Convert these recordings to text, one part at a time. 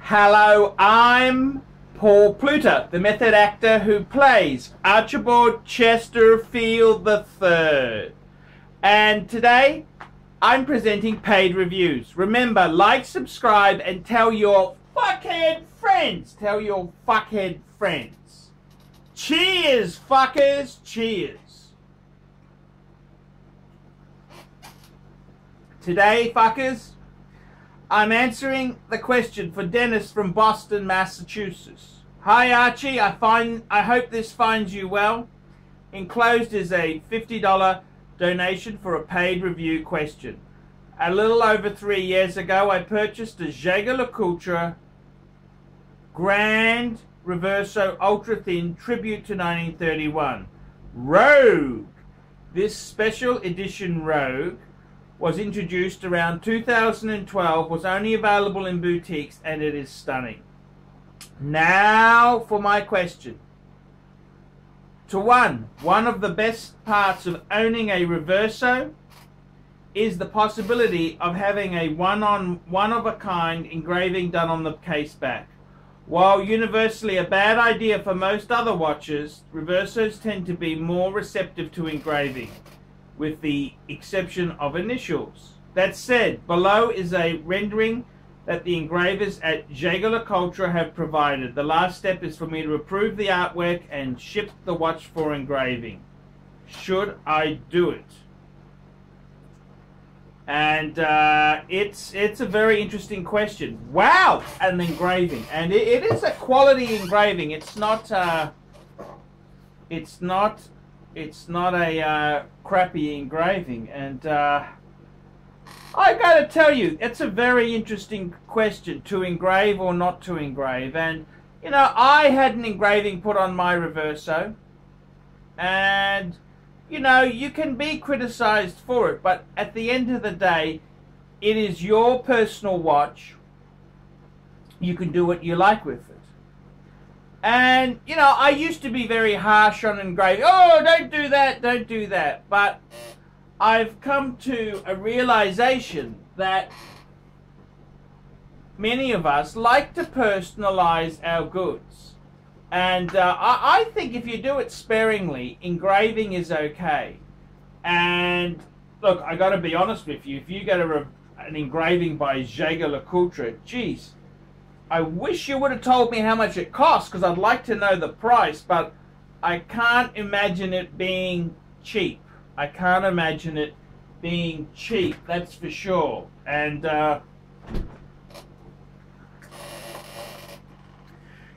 Hello, I'm Paul Pluter, the method actor who plays Archibald Chesterfield III. And today, I'm presenting paid reviews. Remember, like, subscribe, and tell your fuckhead friends. Tell your fuckhead friends. Cheers, fuckers. Cheers. Today, fuckers, I'm answering the question for Dennis from Boston, Massachusetts. Hi, Archie. I hope this finds you well. Enclosed is a $50 donation for a paid review question. A little over 3 years ago, I purchased a Jaeger-LeCoultre Grand Reverso Ultra Thin Tribute to 1931 Rogue. This special edition Rogue was introduced around 2012, was only available in boutiques, and it is stunning. Now for my question. One of the best parts of owning a Reverso is the possibility of having a one-of-a-kind engraving done on the case back. While universally a bad idea for most other watches, Reversos tend to be more receptive to engraving, with the exception of initials. That said, below is a rendering that the engravers at Jaeger-LeCoultre have provided. The last step is for me to approve the artwork and ship the watch for engraving. Should I do it? And it's a very interesting question. Wow, an engraving, and it is a quality engraving. It's not a crappy engraving, and I gotta tell you, it's a very interesting question, to engrave or not to engrave. And you know, I had an engraving put on my Reverso, and you know, you can be criticized for it, but at the end of the day, it is your personal watch. You can do what you like with it. And, you know, I used to be very harsh on engraving. Oh, don't do that, don't do that. But I've come to a realization that many of us like to personalize our goods. And I think if you do it sparingly, engraving is okay. And, look, I got to be honest with you. If you get an engraving by Jaeger-LeCoultre, geez, I wish you would have told me how much it costs, because I'd like to know the price, but I can't imagine it being cheap. I can't imagine it being cheap, that's for sure. And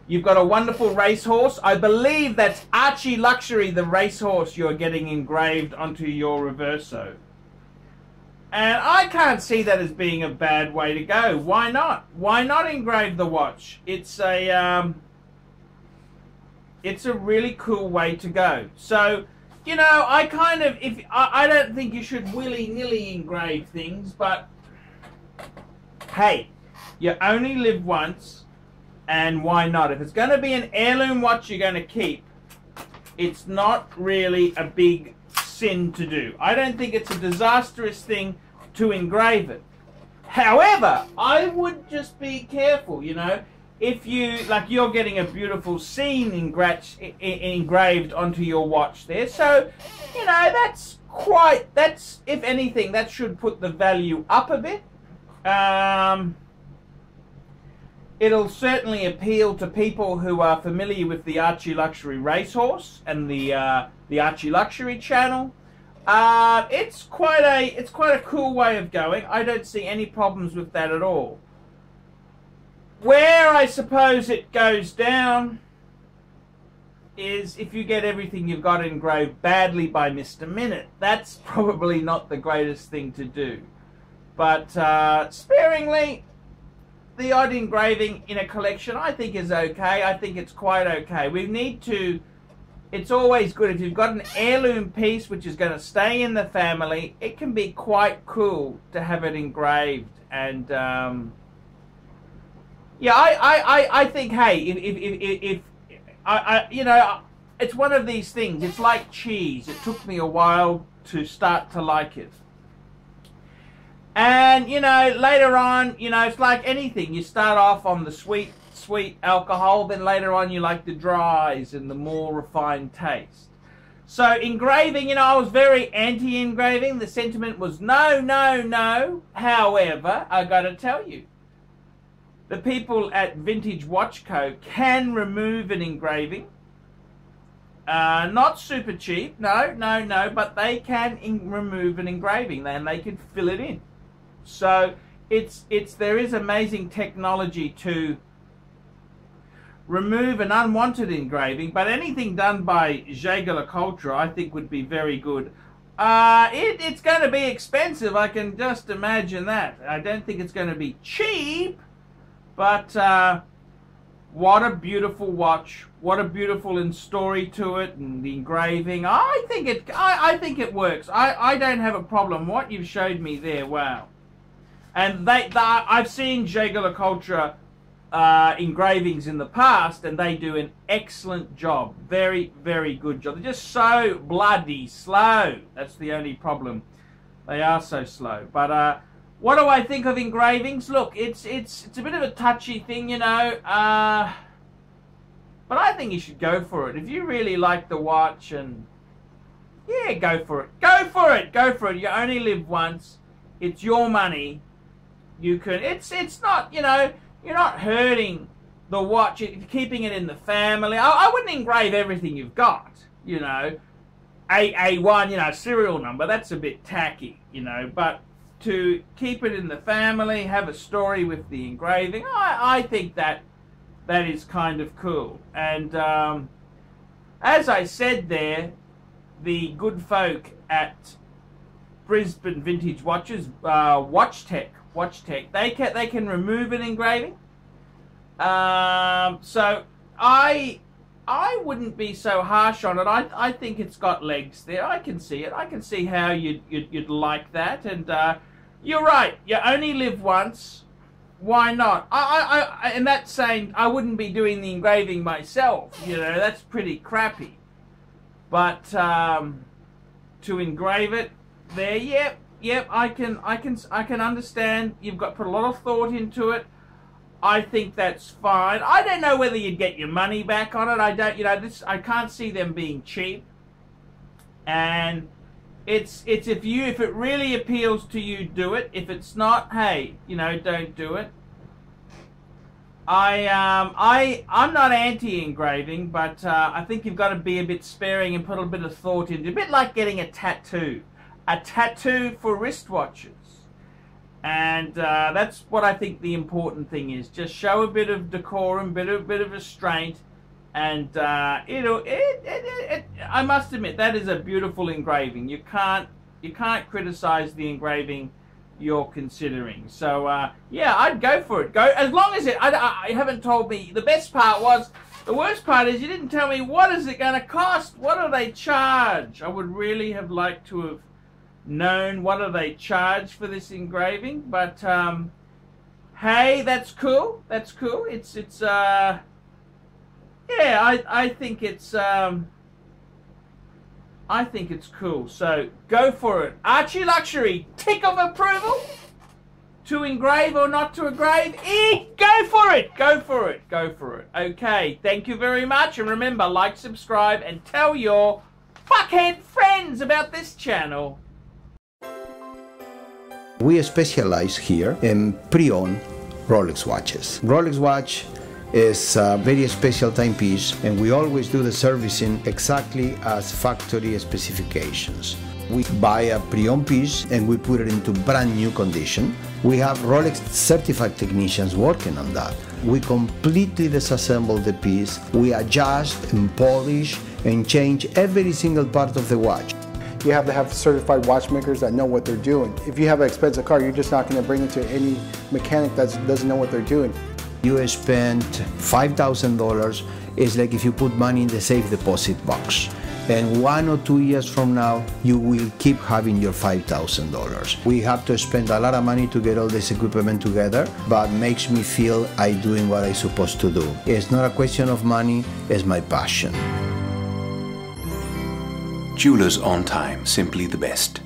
you've got a wonderful racehorse. I believe that's ArchieLuxury, the racehorse you're getting engraved onto your Reverso. And I can't see that as being a bad way to go. Why not? Why not engrave the watch? It's a really cool way to go. So, you know, I don't think you should willy-nilly engrave things, but hey, you only live once, and why not? If it's going to be an heirloom watch you're going to keep, it's not really a big sin to do. I don't think it's a disastrous thing to engrave it. However, I would just be careful, you know, if you, like, you're getting a beautiful scene engraved onto your watch there, so, you know, that's, if anything, that should put the value up a bit. It'll certainly appeal to people who are familiar with the ArchieLuxury racehorse and the ArchieLuxury channel. It's quite a cool way of going. I don't see any problems with that at all. Where I suppose it goes down is if you get everything you've got engraved badly by Mr. Minute. That's probably not the greatest thing to do. But sparingly, the odd engraving in a collection I think is okay. I think it's quite okay. It's always good if you've got an heirloom piece which is going to stay in the family. It can be quite cool to have it engraved. And yeah, I think, hey, if you know, it's one of these things. It's like cheese. It took me a while to start to like it. And, you know, later on, you know, it's like anything. You start off on the sweet alcohol, then later on you like the dries and the more refined taste. So engraving, you know, I was very anti-engraving. The sentiment was no, no, no. However, I got to tell you, the people at Vintage Watch Co. can remove an engraving. Not super cheap, no, no, no, but they can remove an engraving and they can fill it in. So there is amazing technology to remove an unwanted engraving, but anything done by Jaeger-LeCoultre I think would be very good. It's going to be expensive, I can just imagine that. I don't think it's going to be cheap, but what a beautiful watch, what a beautiful story to it, and the engraving. I think it works. I don't have a problem. What you've showed me there, wow. And I've seen Jaeger-LeCoultre engravings in the past, and they do an excellent job. Very, very good job. They're just so bloody slow. That's the only problem. They are so slow. But what do I think of engravings? Look, it's a bit of a touchy thing, you know. But I think you should go for it. If you really like the watch, and yeah, go for it. Go for it. Go for it. You only live once. It's your money. You can. It's not, you know, you're not hurting the watch. You're keeping it in the family. I wouldn't engrave everything you've got, you know. A1, you know, serial number. That's a bit tacky, you know. But to keep it in the family, have a story with the engraving, I think that is kind of cool. And as I said there, the good folk at Brisbane Vintage Watches, Watch Tech, they can remove an engraving. So I wouldn't be so harsh on it. I think it's got legs there. I can see it. I can see how you'd like that. And you're right. You only live once. Why not? And that's saying I wouldn't be doing the engraving myself. You know, that's pretty crappy. But to engrave it there, yep, I can understand. You've got put a lot of thought into it. I think that's fine. I don't know whether you'd get your money back on it. I don't, you know, I can't see them being cheap. And it's if it really appeals to you, do it. If it's not, hey, you know, don't do it. I'm not anti-engraving, but I think you've got to be a bit sparing and put a bit of thought into it. A bit like getting a tattoo for wristwatches. And that's what I think the important thing is. Just show a bit of decorum, bit of restraint, and I must admit that is a beautiful engraving. You can't criticize the engraving you're considering. So yeah, I'd go for it. Go as long as I haven't told me. The best part was, the worst part is you didn't tell me what is it going to cost. What do they charge? I would really have liked to have known what do they charge for this engraving. But hey, that's cool. That's cool. It's yeah, I think it's cool. So go for it. ArchieLuxury, tick of approval. To engrave or not to engrave, go for it. Go for it. Go for it. Okay, thank you very much. And remember, like, subscribe, and tell your fuckhead friends about this channel. We specialize here in pre-owned Rolex watches. Rolex watch is a very special timepiece, and we always do the servicing exactly as factory specifications. We buy a pre-owned piece and we put it into brand new condition. We have Rolex certified technicians working on that. We completely disassemble the piece. We adjust and polish and change every single part of the watch. You have to have certified watchmakers that know what they're doing. If you have an expensive car, you're just not going to bring it to any mechanic that doesn't know what they're doing. You spend $5,000, it's like if you put money in the safe deposit box. And 1 or 2 years from now, you will keep having your $5,000. We have to spend a lot of money to get all this equipment together, but makes me feel I'm doing what I'm supposed to do. It's not a question of money, it's my passion. Jewelers on time, simply the best.